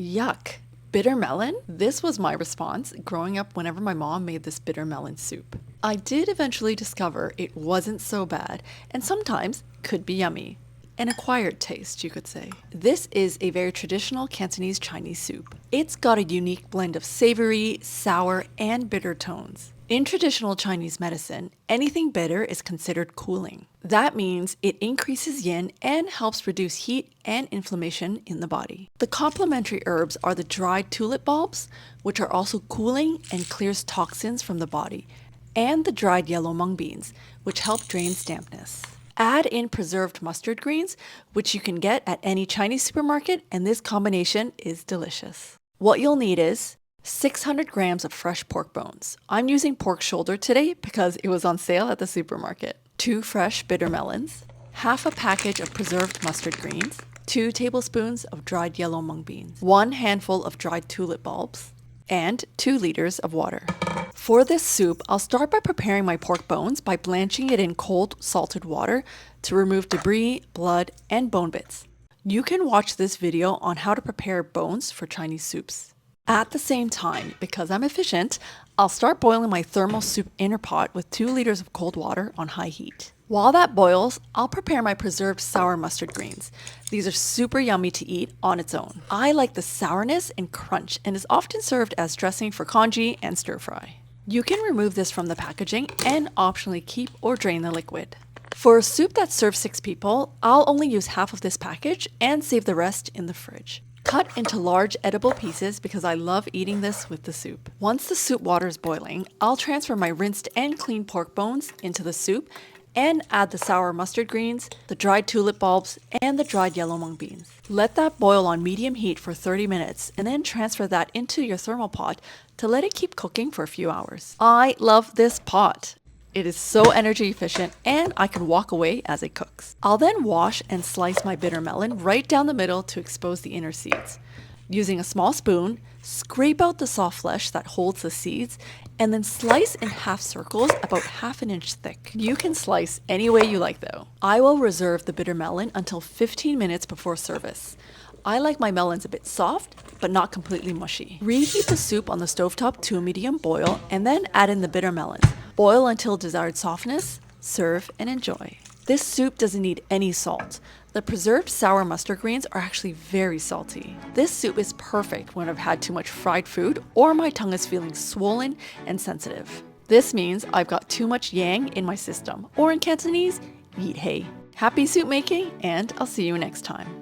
Yuck! Bitter melon? This was my response growing up whenever my mom made this bitter melon soup. I did eventually discover it wasn't so bad and sometimes could be yummy. An acquired taste, you could say. This is a very traditional Cantonese Chinese soup. It's got a unique blend of savory, sour, and bitter tones. In traditional Chinese medicine, anything bitter is considered cooling. That means it increases yin and helps reduce heat and inflammation in the body. The complementary herbs are the dried tulip bulbs, which are also cooling and clears toxins from the body, and the dried yellow mung beans, which help drain dampness. Add in preserved mustard greens, which you can get at any Chinese supermarket, and this combination is delicious. What you'll need is 600 grams of fresh pork bones. I'm using pork shoulder today because it was on sale at the supermarket. 2 fresh bitter melons, half a package of preserved mustard greens, 2 tablespoons of dried yellow mung beans, 1 handful of dried tulip bulbs, and 2 liters of water. For this soup, I'll start by preparing my pork bones by blanching it in cold salted water to remove debris, blood, and bone bits. You can watch this video on how to prepare bones for Chinese soups. At the same time, because I'm efficient, I'll start boiling my thermal soup inner pot with 2 liters of cold water on high heat. While that boils, I'll prepare my preserved sour mustard greens. These are super yummy to eat on its own. I like the sourness and crunch and is often served as dressing for congee and stir fry. You can remove this from the packaging and optionally keep or drain the liquid. For a soup that serves 6 people, I'll only use half of this package and save the rest in the fridge. Cut into large edible pieces because I love eating this with the soup. Once the soup water is boiling, I'll transfer my rinsed and cleaned pork bones into the soup and add the sour mustard greens, the dried tulip bulbs, and the dried yellow mung beans. Let that boil on medium heat for 30 minutes and then transfer that into your thermal pot to let it keep cooking for a few hours. I love this pot. It is so energy efficient and I can walk away as it cooks. I'll then wash and slice my bitter melon right down the middle to expose the inner seeds. Using a small spoon, scrape out the soft flesh that holds the seeds and then slice in half circles about ½ inch thick. You can slice any way you like though. I will reserve the bitter melon until 15 minutes before service. I like my melons a bit soft, but not completely mushy. Reheat the soup on the stovetop to a medium boil and then add in the bitter melons. Boil until desired softness, serve and enjoy. This soup doesn't need any salt. The preserved sour mustard greens are actually very salty. This soup is perfect when I've had too much fried food or my tongue is feeling swollen and sensitive. This means I've got too much yang in my system, or in Cantonese, eat hay. Happy soup making, and I'll see you next time.